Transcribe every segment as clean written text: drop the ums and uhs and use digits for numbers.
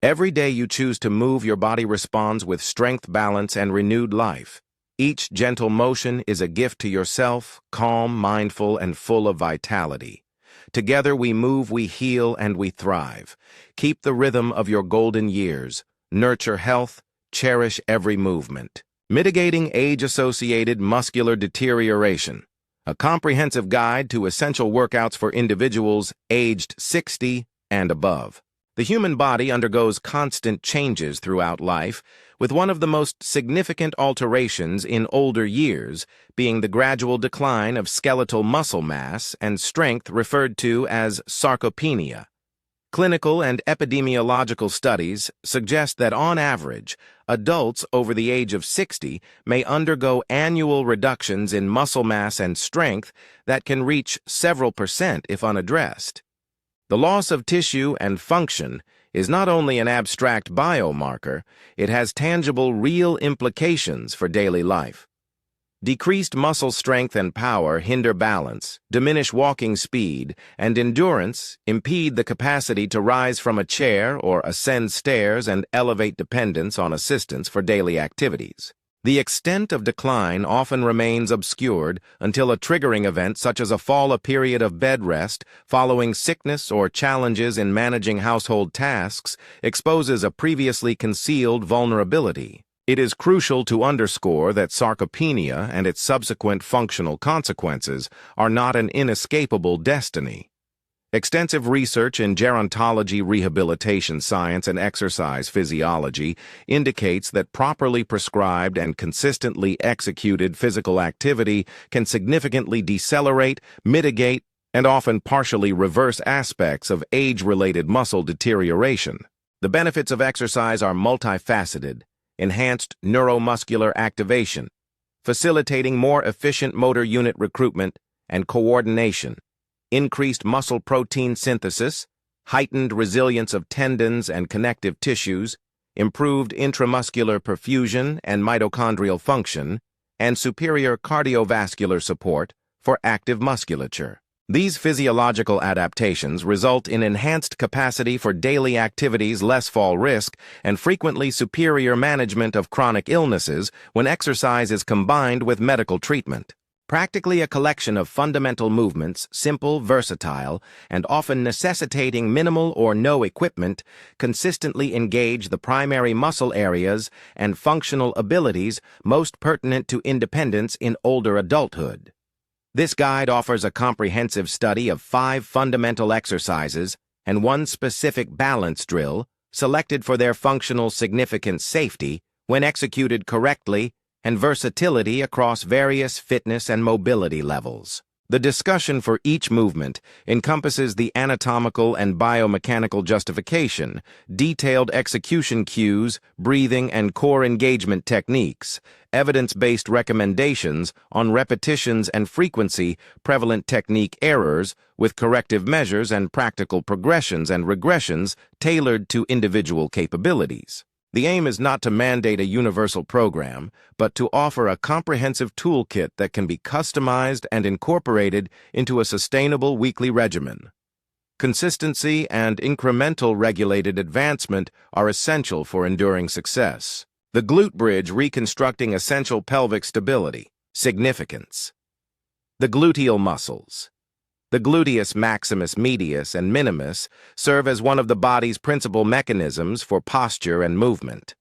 Every day you choose to move, your body responds with strength, balance, and renewed life. Each gentle motion is a gift to yourself, calm, mindful, and full of vitality. Together we move, we heal, and we thrive. Keep the rhythm of your golden years. Nurture health. Cherish every movement. Mitigating age-associated muscular deterioration. A comprehensive guide to essential workouts for individuals aged 60 and above. The human body undergoes constant changes throughout life, with one of the most significant alterations in older years being the gradual decline of skeletal muscle mass and strength referred to as sarcopenia. Clinical and epidemiological studies suggest that on average, adults over the age of 60 may undergo annual reductions in muscle mass and strength that can reach several percent if unaddressed. The loss of tissue and function is not only an abstract biomarker, it has tangible, real implications for daily life. Decreased muscle strength and power hinder balance, diminish walking speed, and endurance, impede the capacity to rise from a chair or ascend stairs, and elevate dependence on assistance for daily activities. The extent of decline often remains obscured until a triggering event such as a fall, a period of bed rest following sickness, or challenges in managing household tasks exposes a previously concealed vulnerability. It is crucial to underscore that sarcopenia and its subsequent functional consequences are not an inescapable destiny. Extensive research in gerontology, rehabilitation science, and exercise physiology indicates that properly prescribed and consistently executed physical activity can significantly decelerate, mitigate, and often partially reverse aspects of age-related muscle deterioration. The benefits of exercise are multifaceted: enhanced neuromuscular activation, facilitating more efficient motor unit recruitment and coordination, increased muscle protein synthesis, heightened resilience of tendons and connective tissues, improved intramuscular perfusion and mitochondrial function, and superior cardiovascular support for active musculature. These physiological adaptations result in enhanced capacity for daily activities, less fall risk, and frequently superior management of chronic illnesses when exercise is combined with medical treatment. Practically a collection of fundamental movements, simple, versatile, and often necessitating minimal or no equipment, consistently engage the primary muscle areas and functional abilities most pertinent to independence in older adulthood. This guide offers a comprehensive study of 5 fundamental exercises and 1 specific balance drill, selected for their functional significance, safety, when executed correctly, and versatility across various fitness and mobility levels. The discussion for each movement encompasses the anatomical and biomechanical justification, detailed execution cues, breathing and core engagement techniques, evidence-based recommendations on repetitions and frequency, prevalent technique errors, with corrective measures and practical progressions and regressions tailored to individual capabilities. The aim is not to mandate a universal program, but to offer a comprehensive toolkit that can be customized and incorporated into a sustainable weekly regimen. Consistency and incremental regulated advancement are essential for enduring success. The glute bridge, reconstructing essential pelvic stability. Significance. The gluteal muscles. The gluteus maximus, medius, and minimus serve as one of the body's principal mechanisms for posture and movement.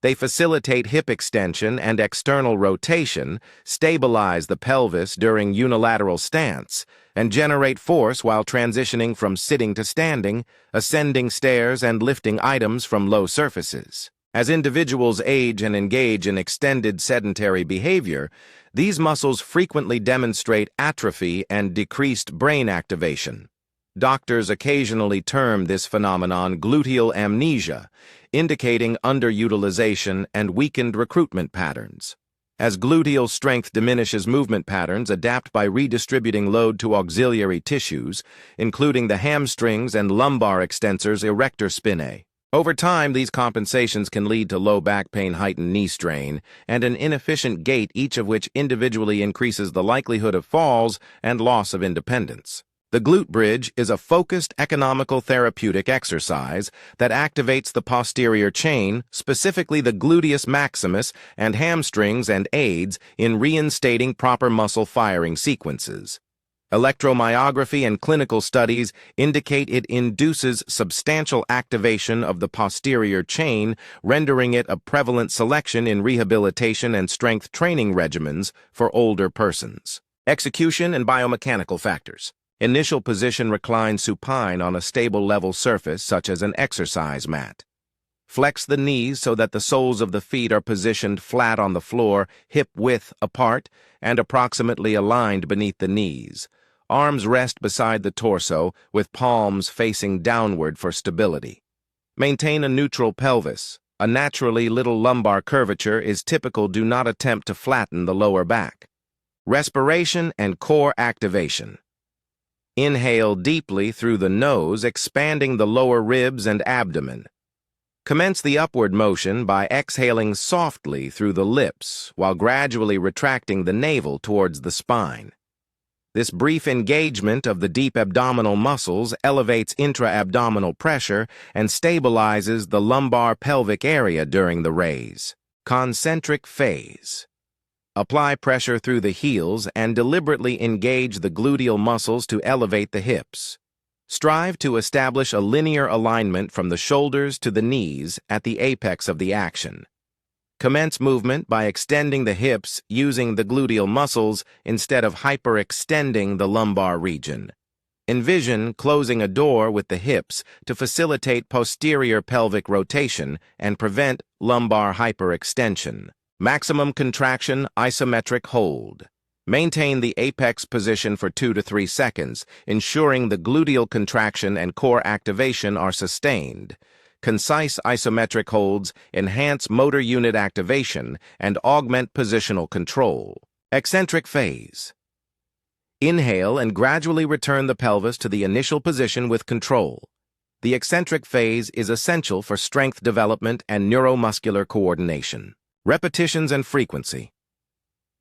They facilitate hip extension and external rotation, stabilize the pelvis during unilateral stance, and generate force while transitioning from sitting to standing, ascending stairs, and lifting items from low surfaces. As individuals age and engage in extended sedentary behavior, these muscles frequently demonstrate atrophy and decreased brain activation. Doctors occasionally term this phenomenon gluteal amnesia, indicating underutilization and weakened recruitment patterns. As gluteal strength diminishes, movement patterns adapt by redistributing load to auxiliary tissues, including the hamstrings and lumbar extensors erector spinae. Over time, these compensations can lead to low back pain, heightened knee strain, and an inefficient gait, each of which individually increases the likelihood of falls and loss of independence. The glute bridge is a focused, economical therapeutic exercise that activates the posterior chain, specifically the gluteus maximus and hamstrings, and aids in reinstating proper muscle firing sequences. Electromyography and clinical studies indicate it induces substantial activation of the posterior chain, rendering it a prevalent selection in rehabilitation and strength training regimens for older persons. Execution and biomechanical factors. Initial position: recline supine on a stable level surface such as an exercise mat. Flex the knees so that the soles of the feet are positioned flat on the floor, hip-width apart, and approximately aligned beneath the knees. Arms rest beside the torso, with palms facing downward for stability. Maintain a neutral pelvis. A naturally little lumbar curvature is typical. Do not attempt to flatten the lower back. Respiration and core activation. Inhale deeply through the nose, expanding the lower ribs and abdomen. Commence the upward motion by exhaling softly through the lips while gradually retracting the navel towards the spine. This brief engagement of the deep abdominal muscles elevates intra-abdominal pressure and stabilizes the lumbar pelvic area during the raise. Concentric phase. Apply pressure through the heels and deliberately engage the gluteal muscles to elevate the hips. Strive to establish a linear alignment from the shoulders to the knees at the apex of the action. Commence movement by extending the hips using the gluteal muscles instead of hyperextending the lumbar region. Envision closing a door with the hips to facilitate posterior pelvic rotation and prevent lumbar hyperextension. Maximum contraction isometric hold. Maintain the apex position for 2 to 3 seconds, ensuring the gluteal contraction and core activation are sustained. Concise isometric holds enhance motor unit activation and augment positional control. Eccentric phase. Inhale and gradually return the pelvis to the initial position with control. The eccentric phase is essential for strength development and neuromuscular coordination. Repetitions and frequency.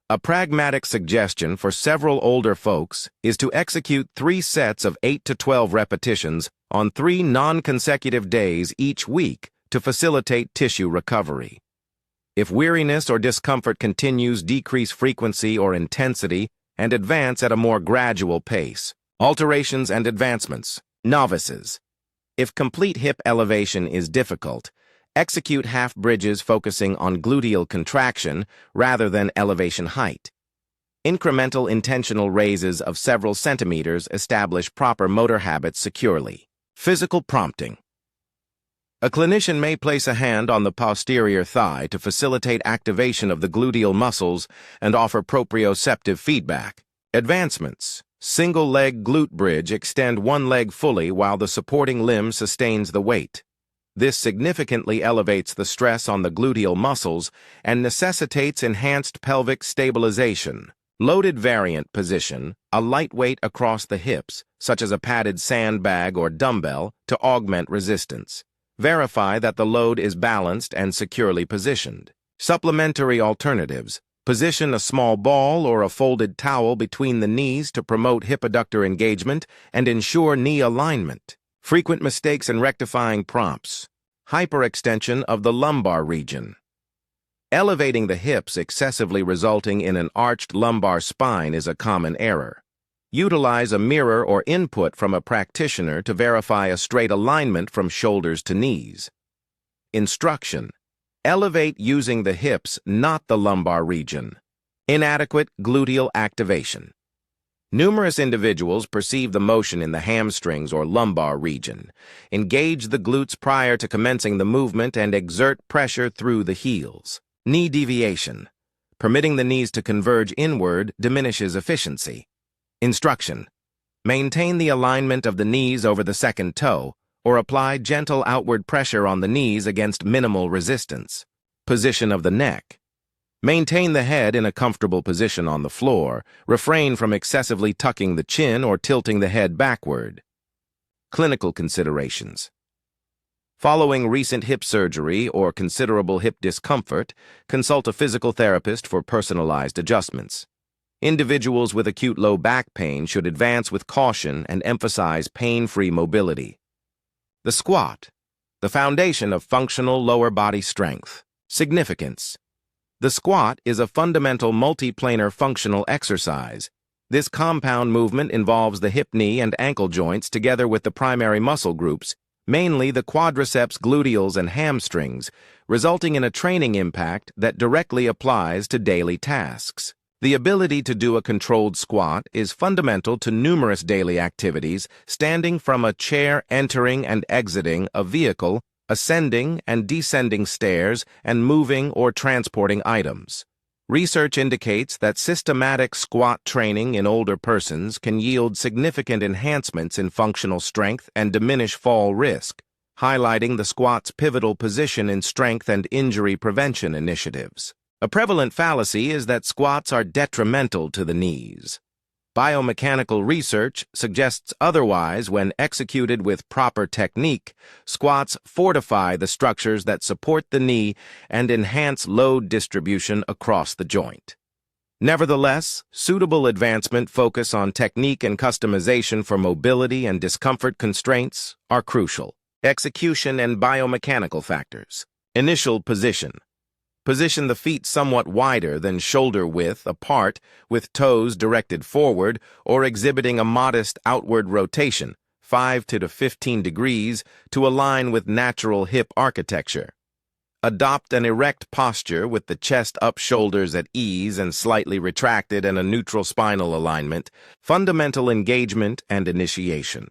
A pragmatic suggestion for several older folks is to execute 3 sets of 8 to 12 repetitions on 3 non-consecutive days each week to facilitate tissue recovery. If weariness or discomfort continues, decrease frequency or intensity and advance at a more gradual pace. Alterations and advancements. Novices. If complete hip elevation is difficult, execute half bridges focusing on gluteal contraction rather than elevation height. Incremental intentional raises of several centimeters establish proper motor habits securely. Physical prompting. A clinician may place a hand on the posterior thigh to facilitate activation of the gluteal muscles and offer proprioceptive feedback. Advancements. Single leg glute bridge. Extend one leg fully while the supporting limb sustains the weight. This significantly elevates the stress on the gluteal muscles and necessitates enhanced pelvic stabilization. Loaded variant position, a lightweight across the hips, such as a padded sandbag or dumbbell, to augment resistance. Verify that the load is balanced and securely positioned. Supplementary alternatives. Position a small ball or a folded towel between the knees to promote hip adductor engagement and ensure knee alignment. Frequent mistakes and rectifying prompts. Hyperextension of the lumbar region. Elevating the hips excessively resulting in an arched lumbar spine is a common error. Utilize a mirror or input from a practitioner to verify a straight alignment from shoulders to knees. Instruction. Elevate using the hips, not the lumbar region. Inadequate gluteal activation. Numerous individuals perceive the motion in the hamstrings or lumbar region. Engage the glutes prior to commencing the movement and exert pressure through the heels. Knee deviation. Permitting the knees to converge inward diminishes efficiency. Instruction. Maintain the alignment of the knees over the second toe, or apply gentle outward pressure on the knees against minimal resistance. Position of the neck. Maintain the head in a comfortable position on the floor. Refrain from excessively tucking the chin or tilting the head backward. Clinical considerations. Following recent hip surgery or considerable hip discomfort, consult a physical therapist for personalized adjustments. Individuals with acute low back pain should advance with caution and emphasize pain-free mobility. The squat, the foundation of functional lower body strength. Significance. The squat is a fundamental multiplanar functional exercise. This compound movement involves the hip, knee, and ankle joints together with the primary muscle groups, mainly the quadriceps, gluteals, and hamstrings, resulting in a training impact that directly applies to daily tasks. The ability to do a controlled squat is fundamental to numerous daily activities, standing from a chair, entering and exiting a vehicle, ascending and descending stairs, and moving or transporting items. Research indicates that systematic squat training in older persons can yield significant enhancements in functional strength and diminish fall risk, highlighting the squat's pivotal position in strength and injury prevention initiatives. A prevalent fallacy is that squats are detrimental to the knees. Biomechanical research suggests otherwise. When executed with proper technique, squats fortify the structures that support the knee and enhance load distribution across the joint. Nevertheless, suitable advancement focus on technique and customization for mobility and discomfort constraints are crucial. Execution and biomechanical factors. Initial position. Position the feet somewhat wider than shoulder width apart, with toes directed forward or exhibiting a modest outward rotation, 5 to 15 degrees, to align with natural hip architecture. Adopt an erect posture with the chest up, shoulders at ease and slightly retracted, and a neutral spinal alignment. Fundamental engagement and initiation.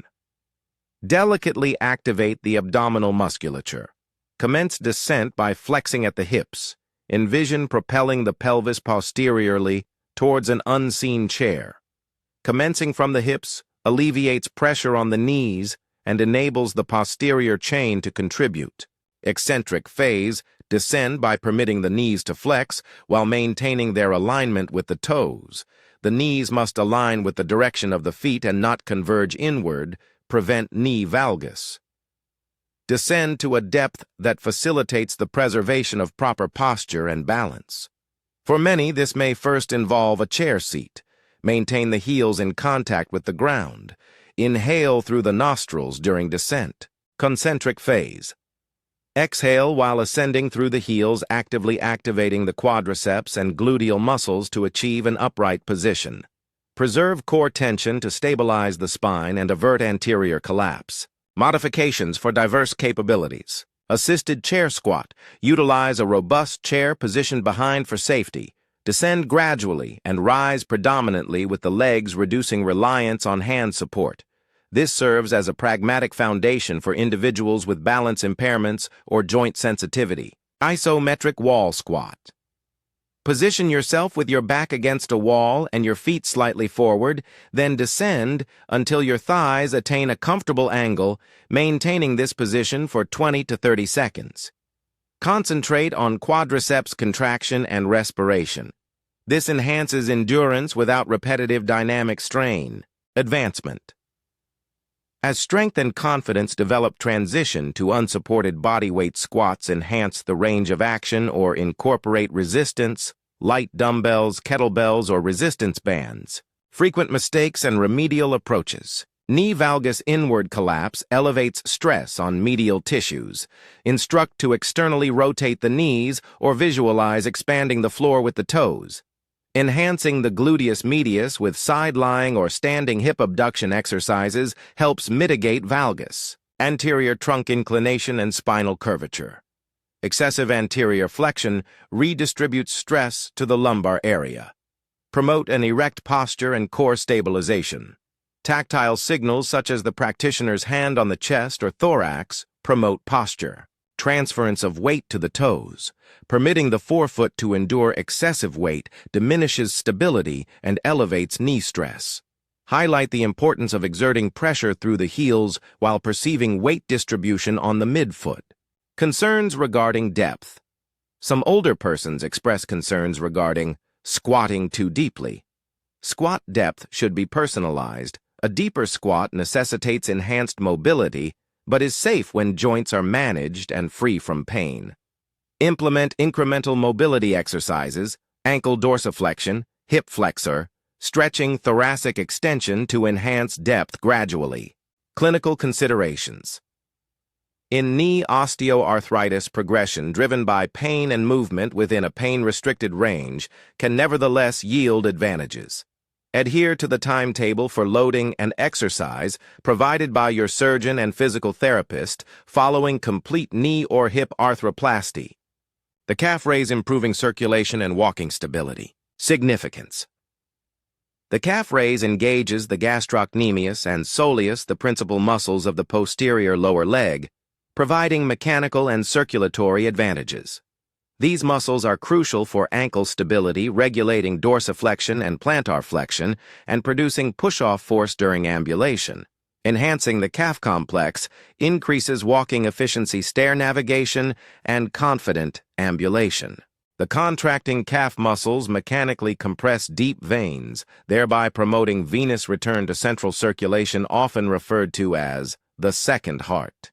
Delicately activate the abdominal musculature. Commence descent by flexing at the hips. Envision propelling the pelvis posteriorly towards an unseen chair. Commencing from the hips alleviates pressure on the knees and enables the posterior chain to contribute. Eccentric phase. Descend by permitting the knees to flex while maintaining their alignment with the toes. The knees must align with the direction of the feet and not converge inward. Prevent knee valgus. Descend to a depth that facilitates the preservation of proper posture and balance. For many, this may first involve a chair seat. Maintain the heels in contact with the ground. Inhale through the nostrils during descent. Concentric phase. Exhale while ascending through the heels, actively activating the quadriceps and gluteal muscles to achieve an upright position. Preserve core tension to stabilize the spine and avert anterior collapse. Modifications for diverse capabilities. Assisted chair squat. Utilize a robust chair positioned behind for safety. Descend gradually and rise predominantly with the legs, reducing reliance on hand support. This serves as a pragmatic foundation for individuals with balance impairments or joint sensitivity. Isometric wall squat. Position yourself with your back against a wall and your feet slightly forward, then descend until your thighs attain a comfortable angle, maintaining this position for 20 to 30 seconds. Concentrate on quadriceps contraction and respiration. This enhances endurance without repetitive dynamic strain. Advancement. As strength and confidence develop, transition to unsupported bodyweight squats, enhance the range of action, or incorporate resistance, light dumbbells, kettlebells, or resistance bands. Frequent mistakes and remedial approaches. Knee valgus inward collapse elevates stress on medial tissues. Instruct to externally rotate the knees or visualize expanding the floor with the toes. Enhancing the gluteus medius with side-lying or standing hip abduction exercises helps mitigate valgus, anterior trunk inclination, and spinal curvature. Excessive anterior flexion redistributes stress to the lumbar area. Promote an erect posture and core stabilization. Tactile signals such as the practitioner's hand on the chest or thorax promote posture. Transference of weight to the toes. Permitting the forefoot to endure excessive weight diminishes stability and elevates knee stress. Highlight the importance of exerting pressure through the heels while perceiving weight distribution on the midfoot. Concerns regarding depth. Some older persons express concerns regarding squatting too deeply. Squat depth should be personalized. A deeper squat necessitates enhanced mobility, but is safe when joints are managed and free from pain. Implement incremental mobility exercises, ankle dorsiflexion, hip flexor, stretching thoracic extension to enhance depth gradually. Clinical considerations. In knee osteoarthritis, progression driven by pain and movement within a pain-restricted range can nevertheless yield advantages. Adhere to the timetable for loading and exercise provided by your surgeon and physical therapist following complete knee or hip arthroplasty. The calf raise improving circulation and walking stability. Significance. The calf raise engages the gastrocnemius and soleus, the principal muscles of the posterior lower leg, providing mechanical and circulatory advantages. These muscles are crucial for ankle stability, regulating dorsiflexion and plantar flexion, and producing push-off force during ambulation. Enhancing the calf complex increases walking efficiency, stair navigation, and confident ambulation. The contracting calf muscles mechanically compress deep veins, thereby promoting venous return to central circulation, often referred to as the second heart.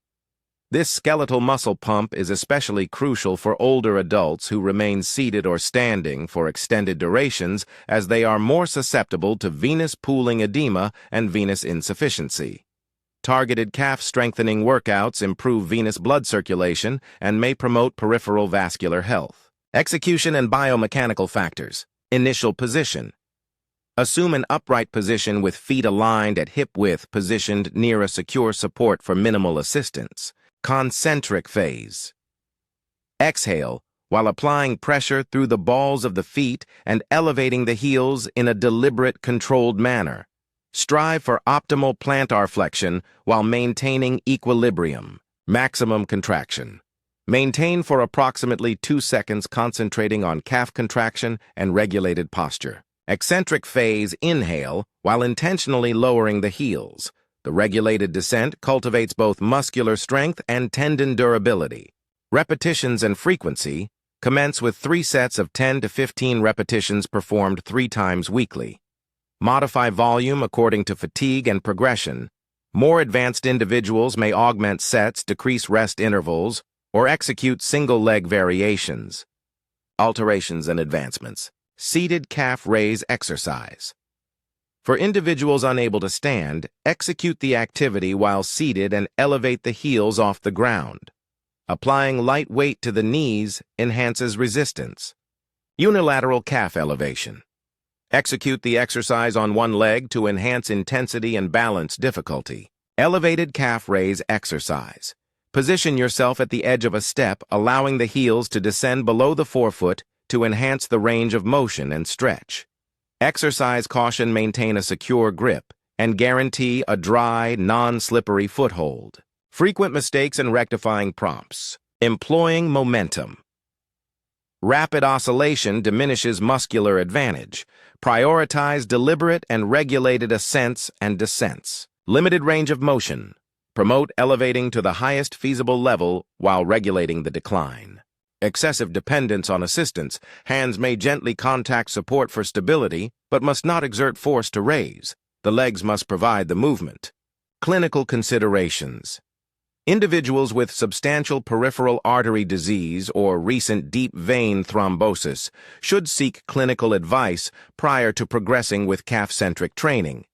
This skeletal muscle pump is especially crucial for older adults who remain seated or standing for extended durations, as they are more susceptible to venous pooling edema and venous insufficiency. Targeted calf strengthening workouts improve venous blood circulation and may promote peripheral vascular health. Execution and biomechanical factors. Initial position. Assume an upright position with feet aligned at hip width, positioned near a secure support for minimal assistance. Concentric phase. Exhale while applying pressure through the balls of the feet and elevating the heels in a deliberate, controlled manner. Strive for optimal plantar flexion while maintaining equilibrium. Maximum contraction. Maintain for approximately 2 seconds, concentrating on calf contraction and regulated posture. Eccentric phase. Inhale while intentionally lowering the heels. The regulated descent cultivates both muscular strength and tendon durability. Repetitions and frequency. Commence with 3 sets of 10 to 15 repetitions performed 3 times weekly. Modify volume according to fatigue and progression. More advanced individuals may augment sets, decrease rest intervals, or execute single-leg variations. Alterations and advancements. Seated calf raise exercise. For individuals unable to stand, execute the activity while seated and elevate the heels off the ground. Applying light weight to the knees enhances resistance. Unilateral calf elevation. Execute the exercise on one leg to enhance intensity and balance difficulty. Elevated calf raise exercise. Position yourself at the edge of a step, allowing the heels to descend below the forefoot to enhance the range of motion and stretch. Exercise caution, maintain a secure grip, and guarantee a dry, non-slippery foothold. Frequent mistakes and rectifying prompts. Employing momentum. Rapid oscillation diminishes muscular advantage. Prioritize deliberate and regulated ascents and descents. Limited range of motion. Promote elevating to the highest feasible level while regulating the decline. Excessive dependence on assistance. Hands may gently contact support for stability, but must not exert force to raise. The legs must provide the movement. Clinical considerations. Individuals with substantial peripheral artery disease or recent deep vein thrombosis should seek clinical advice prior to progressing with calf-centric training.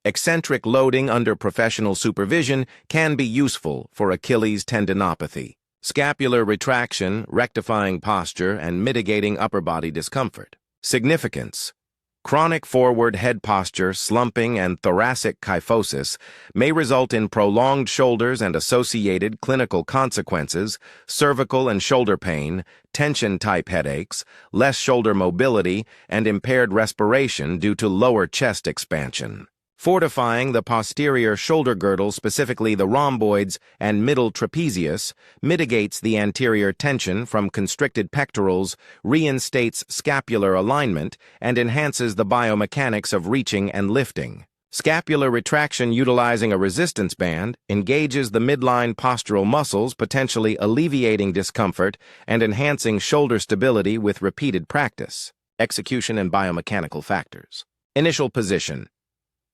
Eccentric loading under professional supervision can be useful for Achilles tendinopathy. Scapular retraction, rectifying posture, and mitigating upper body discomfort. Significance. Chronic forward head posture, slumping, and thoracic kyphosis may result in prolonged shoulders and associated clinical consequences, cervical and shoulder pain, tension-type headaches, less shoulder mobility, and impaired respiration due to lower chest expansion. Fortifying the posterior shoulder girdle, specifically the rhomboids and middle trapezius, mitigates the anterior tension from constricted pectorals, reinstates scapular alignment, and enhances the biomechanics of reaching and lifting. Scapular retraction utilizing a resistance band engages the midline postural muscles, potentially alleviating discomfort and enhancing shoulder stability with repeated practice. Execution and biomechanical factors. Initial position.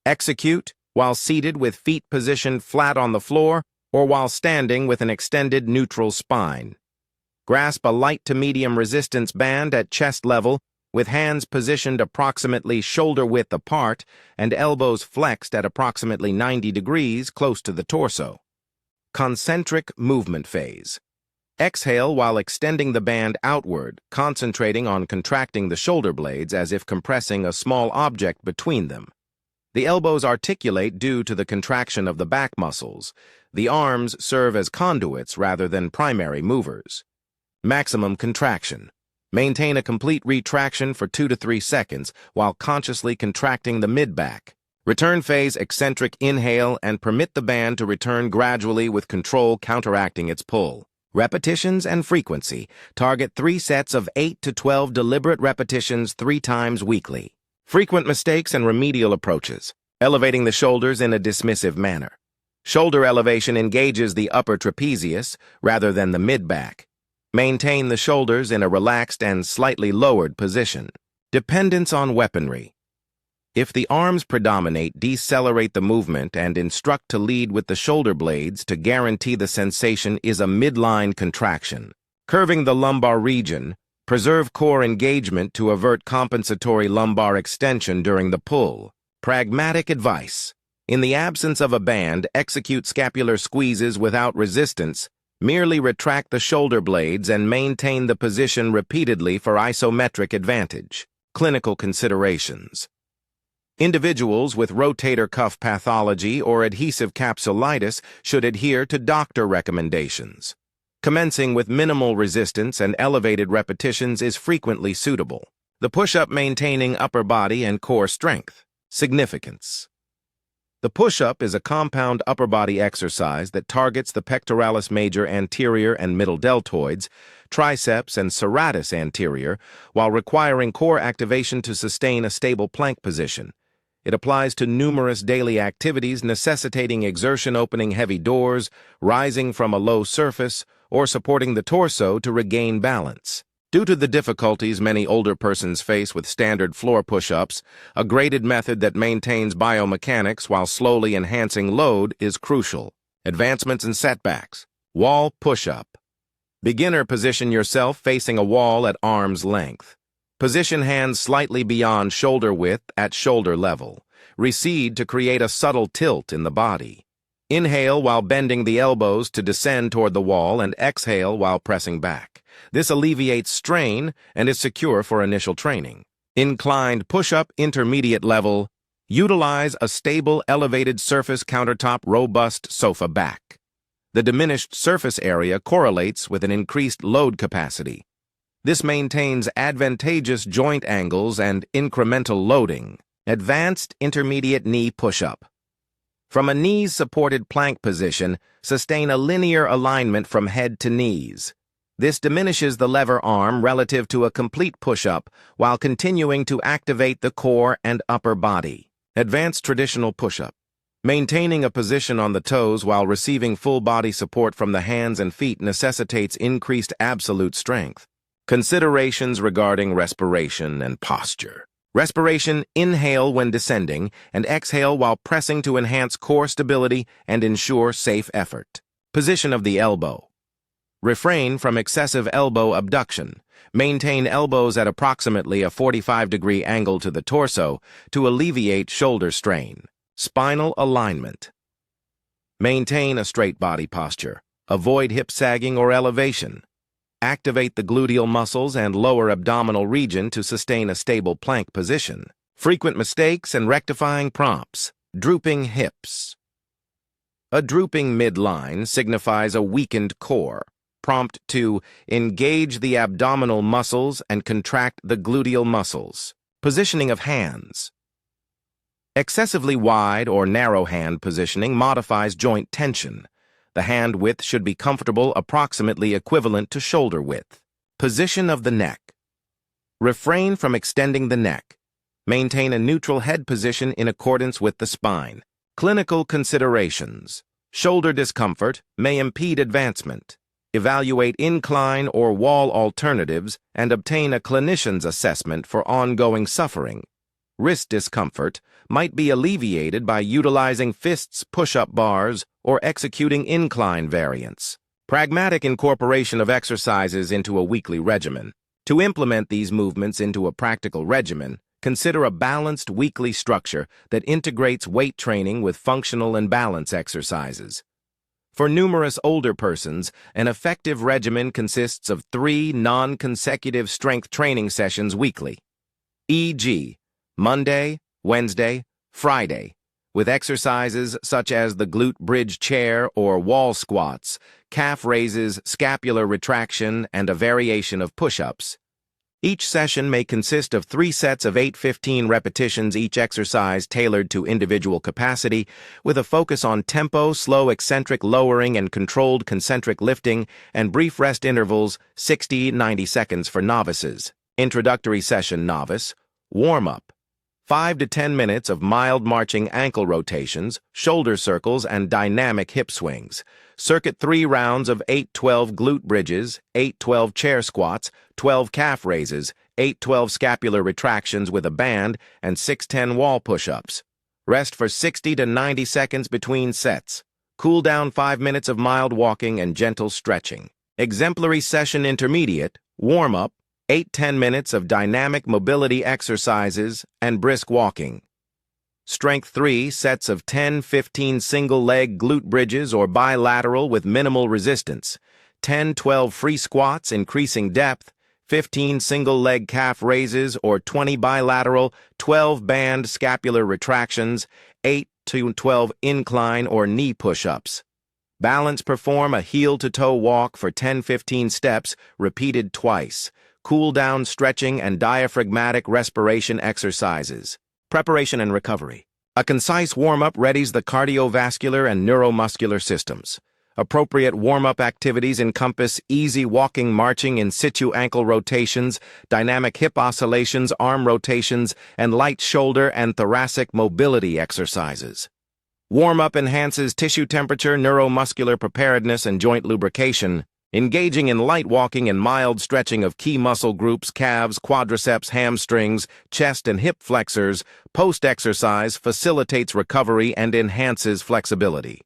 Execute while seated with feet positioned flat on the floor or while standing with an extended neutral spine. Grasp a light to medium resistance band at chest level with hands positioned approximately shoulder-width apart and elbows flexed at approximately 90 degrees close to the torso. Concentric movement phase. Exhale while extending the band outward, concentrating on contracting the shoulder blades as if compressing a small object between them. The elbows articulate due to the contraction of the back muscles. The arms serve as conduits rather than primary movers. Maximum contraction. Maintain a complete retraction for 2 to 3 seconds while consciously contracting the mid-back. Return phase eccentric inhale and permit the band to return gradually with control counteracting its pull. Repetitions and frequency. Target 3 sets of 8 to 12 deliberate repetitions 3 times weekly. Frequent mistakes and remedial approaches. Elevating the shoulders in a dismissive manner. Shoulder elevation engages the upper trapezius rather than the mid-back. Maintain the shoulders in a relaxed and slightly lowered position. Dependence on weaponry. If the arms predominate, decelerate the movement and instruct to lead with the shoulder blades to guarantee the sensation is a midline contraction. Curving the lumbar region, preserve core engagement to avert compensatory lumbar extension during the pull. Pragmatic advice. In the absence of a band, execute scapular squeezes without resistance. Merely retract the shoulder blades and maintain the position repeatedly for isometric advantage. Clinical considerations. Individuals with rotator cuff pathology or adhesive capsulitis should adhere to doctor recommendations. Commencing with minimal resistance and elevated repetitions is frequently suitable. The push-up maintaining upper body and core strength. Significance. The push-up is a compound upper body exercise that targets the pectoralis major anterior and middle deltoids, triceps and serratus anterior, while requiring core activation to sustain a stable plank position. It applies to numerous daily activities necessitating exertion, opening heavy doors, rising from a low surface, or supporting the torso to regain balance. Due to the difficulties many older persons face with standard floor push-ups, a graded method that maintains biomechanics while slowly enhancing load is crucial. Advancements and setbacks. Wall push-up. Beginner, position yourself facing a wall at arm's length. Position hands slightly beyond shoulder width at shoulder level. Recede to create a subtle tilt in the body. Inhale while bending the elbows to descend toward the wall and exhale while pressing back. This alleviates strain and is secure for initial training. Inclined push-up intermediate level. Utilize a stable elevated surface countertop robust sofa back. The diminished surface area correlates with an increased load capacity. This maintains advantageous joint angles and incremental loading. Advanced intermediate knee push-up. From a knees-supported plank position, sustain a linear alignment from head to knees. This diminishes the lever arm relative to a complete push-up while continuing to activate the core and upper body. Advanced traditional push-up. Maintaining a position on the toes while receiving full body support from the hands and feet necessitates increased absolute strength. Considerations regarding respiration and posture. Respiration, inhale when descending and exhale while pressing to enhance core stability and ensure safe effort. Position of the elbow. Refrain from excessive elbow abduction. Maintain elbows at approximately a 45-degree angle to the torso to alleviate shoulder strain. Spinal alignment. Maintain a straight body posture. Avoid hip sagging or elevation. Activate the gluteal muscles and lower abdominal region to sustain a stable plank position. Frequent mistakes and rectifying prompts. Drooping hips. A drooping midline signifies a weakened core. Prompt to engage the abdominal muscles and contract the gluteal muscles. Positioning of hands. Excessively wide or narrow hand positioning modifies joint tension. The hand width should be comfortable, approximately equivalent to shoulder width. Position of the neck. Refrain from extending the neck. Maintain a neutral head position in accordance with the spine. Clinical considerations. Shoulder discomfort may impede advancement. Evaluate incline or wall alternatives and obtain a clinician's assessment for ongoing suffering. Wrist discomfort might be alleviated by utilizing fists, push-up bars, or executing incline variants. Pragmatic incorporation of exercises into a weekly regimen. To implement these movements into a practical regimen, consider a balanced weekly structure that integrates weight training with functional and balance exercises. For numerous older persons, an effective regimen consists of 3 non-consecutive strength training sessions weekly, e.g., Monday, Wednesday, Friday, with exercises such as the glute bridge chair or wall squats, calf raises, scapular retraction, and a variation of push-ups. Each session may consist of 3 sets of 8-15 repetitions, each exercise tailored to individual capacity, with a focus on tempo, slow eccentric lowering, and controlled concentric lifting, and brief rest intervals, 60-90 seconds for novices. Introductory session novice, warm-up. 5 to 10 minutes of mild marching ankle rotations, shoulder circles, and dynamic hip swings. Circuit 3 rounds of 8-12 glute bridges, 8-12 chair squats, 12 calf raises, 8-12 scapular retractions with a band, and 6-10 wall push-ups. Rest for 60 to 90 seconds between sets. Cool down 5 minutes of mild walking and gentle stretching. Exemplary session intermediate, warm-up, 8-10 minutes of dynamic mobility exercises and brisk walking. Strength 3 sets of 10-15 single-leg glute bridges or bilateral with minimal resistance, 10-12 free squats increasing depth, 15 single-leg calf raises or 20 bilateral, 12 band scapular retractions, 8 to 12 incline or knee push-ups. Balance, perform a heel-to-toe walk for 10-15 steps, repeated twice. Cool down stretching and diaphragmatic respiration exercises. Preparation and recovery. A concise warm-up readies the cardiovascular and neuromuscular systems. Appropriate warm-up activities encompass easy walking, marching, in situ ankle rotations, dynamic hip oscillations, arm rotations, and light shoulder and thoracic mobility exercises. Warm-up enhances tissue temperature, neuromuscular preparedness, and joint lubrication. Engaging in light walking and mild stretching of key muscle groups, calves, quadriceps, hamstrings, chest, and hip flexors, post-exercise facilitates recovery and enhances flexibility.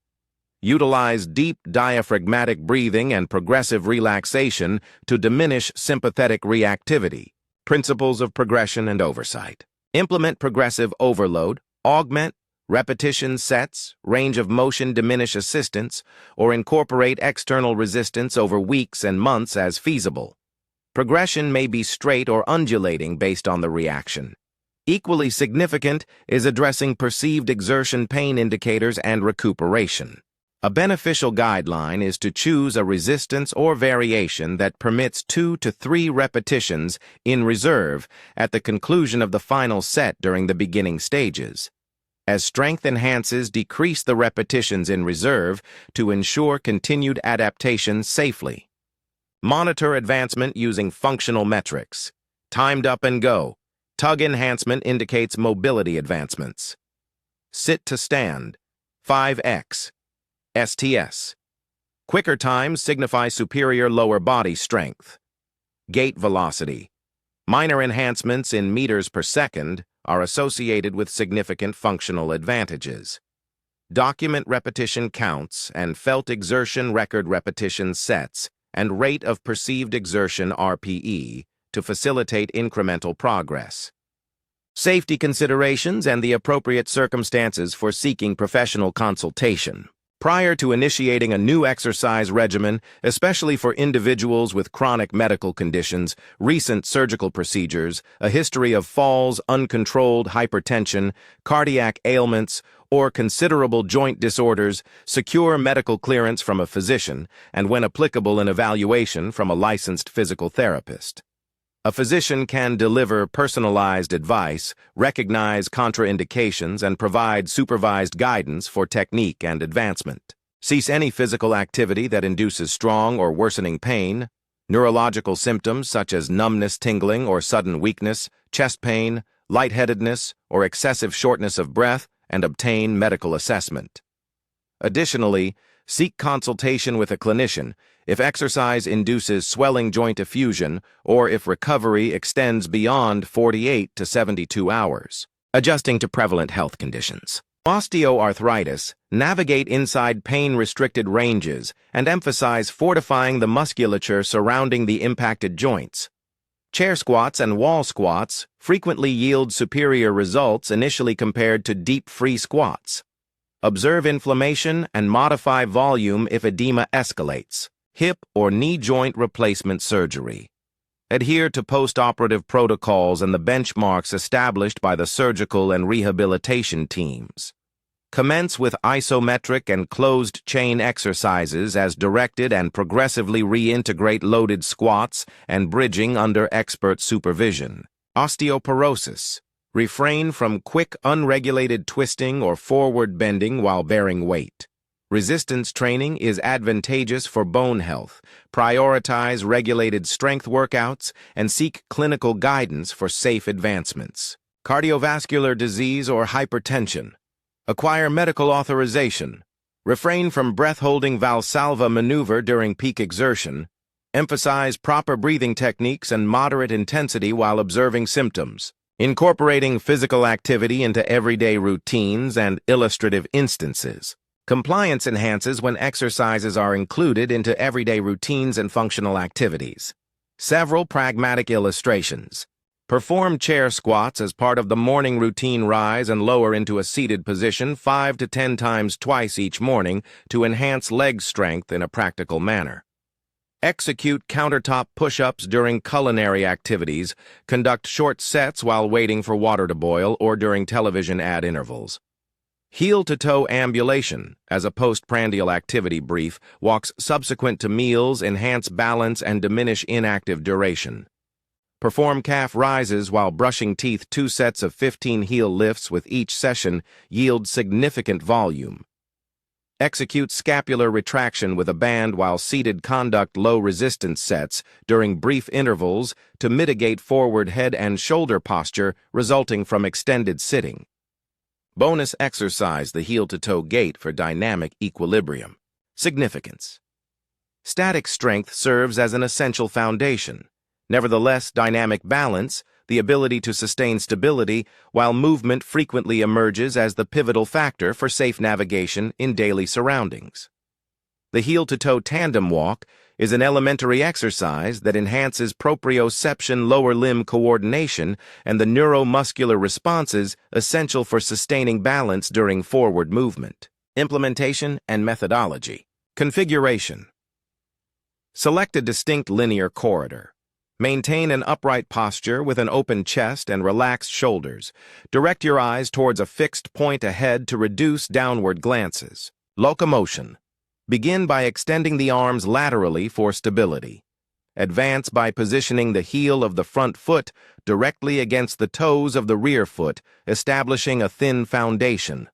Utilize deep diaphragmatic breathing and progressive relaxation to diminish sympathetic reactivity. Principles of progression and oversight. Implement progressive overload, augment repetition sets, range of motion diminish assistance, or incorporate external resistance over weeks and months as feasible. Progression may be straight or undulating based on the reaction. Equally significant is addressing perceived exertion pain indicators and recuperation. A beneficial guideline is to choose a resistance or variation that permits 2 to 3 repetitions in reserve at the conclusion of the final set during the beginning stages. As strength enhances, decrease the repetitions in reserve to ensure continued adaptation safely. Monitor advancement using functional metrics. Timed up and go. Tug enhancement indicates mobility advancements. Sit to stand. 5x. STS. Quicker times signify superior lower body strength. Gait velocity. Minor enhancements in meters per second are associated with significant functional advantages. Document repetition counts and felt exertion record repetition sets and rate of perceived exertion RPE to facilitate incremental progress. Safety considerations and the appropriate circumstances for seeking professional consultation. Prior to initiating a new exercise regimen, especially for individuals with chronic medical conditions, recent surgical procedures, a history of falls, uncontrolled hypertension, cardiac ailments, or considerable joint disorders, secure medical clearance from a physician, and when applicable, an evaluation from a licensed physical therapist. A physician can deliver personalized advice, recognize contraindications, and provide supervised guidance for technique and advancement. Cease any physical activity that induces strong or worsening pain, neurological symptoms such as numbness, tingling, or sudden weakness, chest pain, lightheadedness, or excessive shortness of breath, and obtain medical assessment. Additionally, seek consultation with a clinician if exercise induces swelling joint effusion or if recovery extends beyond 48 to 72 hours. Adjusting to prevalent health conditions. Osteoarthritis, navigate inside pain-restricted ranges and emphasize fortifying the musculature surrounding the impacted joints. Chair squats and wall squats frequently yield superior results initially compared to deep free squats. Observe inflammation and modify volume if edema escalates. Hip or knee joint replacement surgery. Adhere to post-operative protocols and the benchmarks established by the surgical and rehabilitation teams. Commence with isometric and closed-chain exercises as directed and progressively reintegrate loaded squats and bridging under expert supervision. Osteoporosis. Refrain from quick, unregulated twisting or forward bending while bearing weight. Resistance training is advantageous for bone health. Prioritize regulated strength workouts and seek clinical guidance for safe advancements. Cardiovascular disease or hypertension. Acquire medical authorization. Refrain from breath-holding Valsalva maneuver during peak exertion. Emphasize proper breathing techniques and moderate intensity while observing symptoms. Incorporating physical activity into everyday routines and illustrative instances. Compliance enhances when exercises are included into everyday routines and functional activities. Several pragmatic illustrations. Perform chair squats as part of the morning routine. Rise and lower into a seated position 5 to 10 times twice each morning to enhance leg strength in a practical manner. Execute countertop push-ups during culinary activities. Conduct short sets while waiting for water to boil or during television ad intervals. Heel-to-toe ambulation, as a postprandial activity brief, walks subsequent to meals enhance balance and diminish inactive duration. Perform calf rises while brushing teeth. 2 sets of 15 heel lifts with each session yield significant volume. Execute scapular retraction with a band while seated. Conduct low-resistance sets during brief intervals to mitigate forward head and shoulder posture resulting from extended sitting. Bonus exercise: the heel-to-toe gait for dynamic equilibrium. Significance. Static strength serves as an essential foundation. Nevertheless, dynamic balance, the ability to sustain stability while movement, frequently emerges as the pivotal factor for safe navigation in daily surroundings. The heel-to-toe tandem walk is an elementary exercise that enhances proprioception, lower limb coordination, and the neuromuscular responses essential for sustaining balance during forward movement. Implementation and methodology. Configuration. Select a distinct linear corridor. Maintain an upright posture with an open chest and relaxed shoulders. Direct your eyes towards a fixed point ahead to reduce downward glances. Locomotion. Begin by extending the arms laterally for stability. Advance by positioning the heel of the front foot directly against the toes of the rear foot, establishing a thin foundation.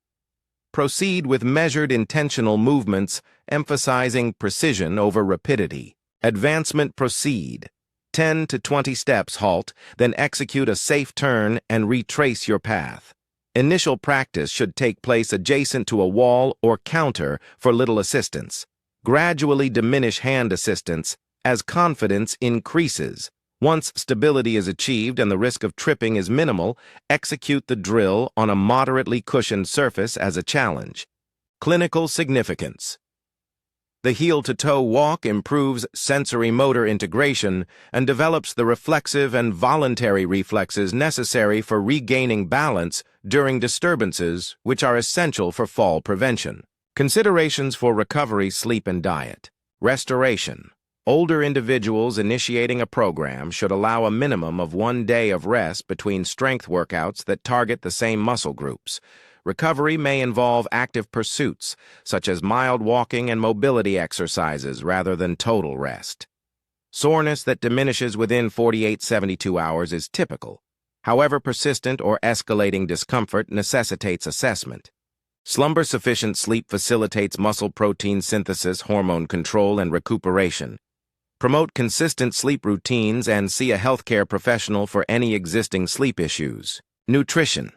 Proceed with measured intentional movements, emphasizing precision over rapidity. Advancement. Proceed. 10 to 20 steps, halt, then execute a safe turn and retrace your path. Initial practice should take place adjacent to a wall or counter for little assistance. Gradually diminish hand assistance as confidence increases. Once stability is achieved and the risk of tripping is minimal, execute the drill on a moderately cushioned surface as a challenge. Clinical significance. The heel-to-toe walk improves sensory-motor integration and develops the reflexive and voluntary reflexes necessary for regaining balance during disturbances, which are essential for fall prevention. Considerations for recovery: sleep and diet. Restoration. Older individuals initiating a program should allow a minimum of 1 day of rest between strength workouts that target the same muscle groups. Recovery may involve active pursuits, such as mild walking and mobility exercises, rather than total rest. Soreness that diminishes within 48-72 hours is typical. However, persistent or escalating discomfort necessitates assessment. Slumber-sufficient sleep facilitates muscle protein synthesis, hormone control, and recuperation. Promote consistent sleep routines and see a healthcare professional for any existing sleep issues. Nutrition.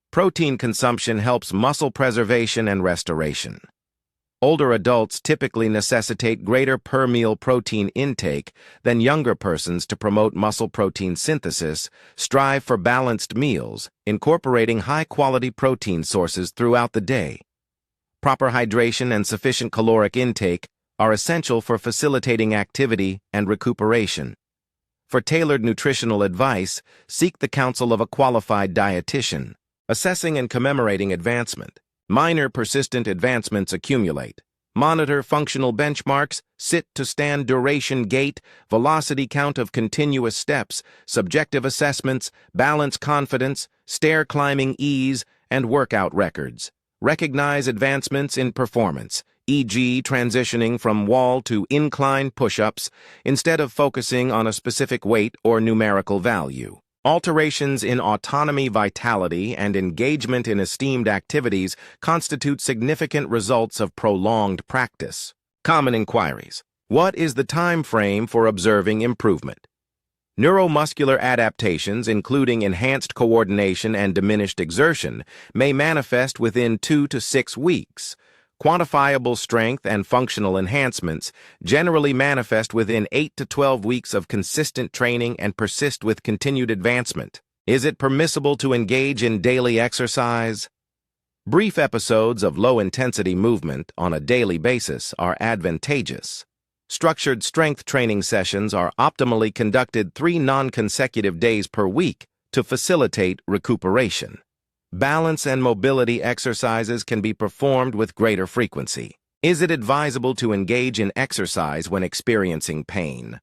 Protein consumption helps muscle preservation and restoration. Older adults typically necessitate greater per-meal protein intake than younger persons to promote muscle protein synthesis. Strive for balanced meals, incorporating high-quality protein sources throughout the day. Proper hydration and sufficient caloric intake are essential for facilitating activity and recuperation. For tailored nutritional advice, seek the counsel of a qualified dietitian. Assessing and commemorating advancement. Minor persistent advancements accumulate. Monitor functional benchmarks, sit-to-stand duration gait, velocity count of continuous steps, subjective assessments, balance confidence, stair climbing ease, and workout records. Recognize advancements in performance, e.g. transitioning from wall to incline push-ups, instead of focusing on a specific weight or numerical value. Alterations in autonomy, vitality, and engagement in esteemed activities constitute significant results of prolonged practice. Common inquiries. What is the time frame for observing improvement? Neuromuscular adaptations, including enhanced coordination and diminished exertion, may manifest within 2 to 6 weeks. Quantifiable strength and functional enhancements generally manifest within 8 to 12 weeks of consistent training and persist with continued advancement. Is it permissible to engage in daily exercise? Brief episodes of low-intensity movement on a daily basis are advantageous. Structured strength training sessions are optimally conducted 3 non-consecutive days per week to facilitate recuperation. Balance and mobility exercises can be performed with greater frequency. Is it advisable to engage in exercise when experiencing pain?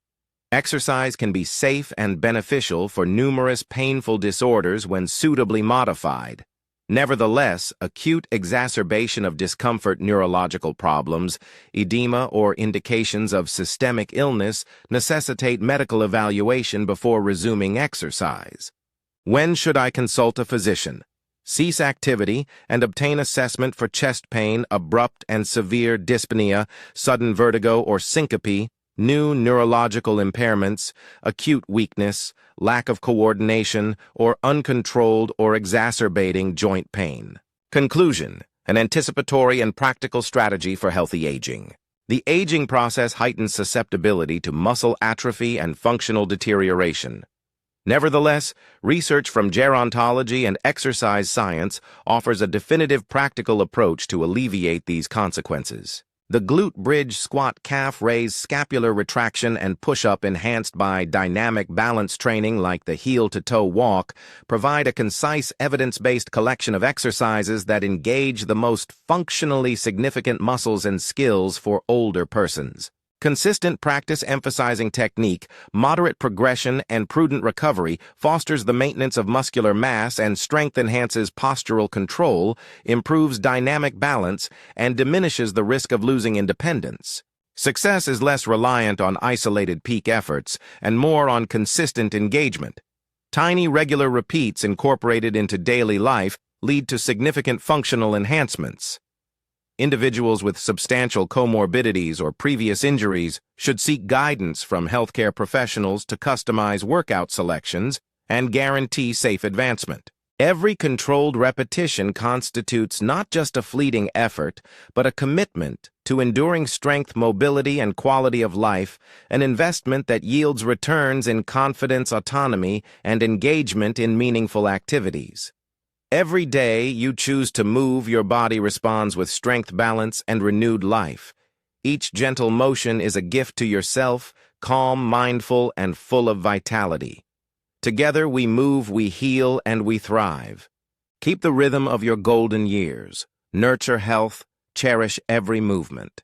Exercise can be safe and beneficial for numerous painful disorders when suitably modified. Nevertheless, acute exacerbation of discomfort, neurological problems, edema, or indications of systemic illness necessitate medical evaluation before resuming exercise. When should I consult a physician? Cease activity and obtain assessment for chest pain, abrupt and severe dyspnea, sudden vertigo or syncope, new neurological impairments, acute weakness, lack of coordination, or uncontrolled or exacerbating joint pain. Conclusion: an anticipatory and practical strategy for healthy aging. The aging process heightens susceptibility to muscle atrophy and functional deterioration. Nevertheless, research from gerontology and exercise science offers a definitive practical approach to alleviate these consequences. The glute bridge squat, calf raise, scapular retraction, and push-up enhanced by dynamic balance training like the heel-to-toe walk provide a concise, evidence-based collection of exercises that engage the most functionally significant muscles and skills for older persons. Consistent practice emphasizing technique, moderate progression, and prudent recovery fosters the maintenance of muscular mass and strength, enhances postural control, improves dynamic balance, and diminishes the risk of losing independence. Success is less reliant on isolated peak efforts and more on consistent engagement. Tiny regular repeats incorporated into daily life lead to significant functional enhancements. Individuals with substantial comorbidities or previous injuries should seek guidance from healthcare professionals to customize workout selections and guarantee safe advancement. Every controlled repetition constitutes not just a fleeting effort, but a commitment to enduring strength, mobility, and quality of life, an investment that yields returns in confidence, autonomy, and engagement in meaningful activities. Every day you choose to move, your body responds with strength, balance, and renewed life. Each gentle motion is a gift to yourself, calm, mindful, and full of vitality. Together we move, we heal, and we thrive. Keep the rhythm of your golden years. Nurture health, cherish every movement.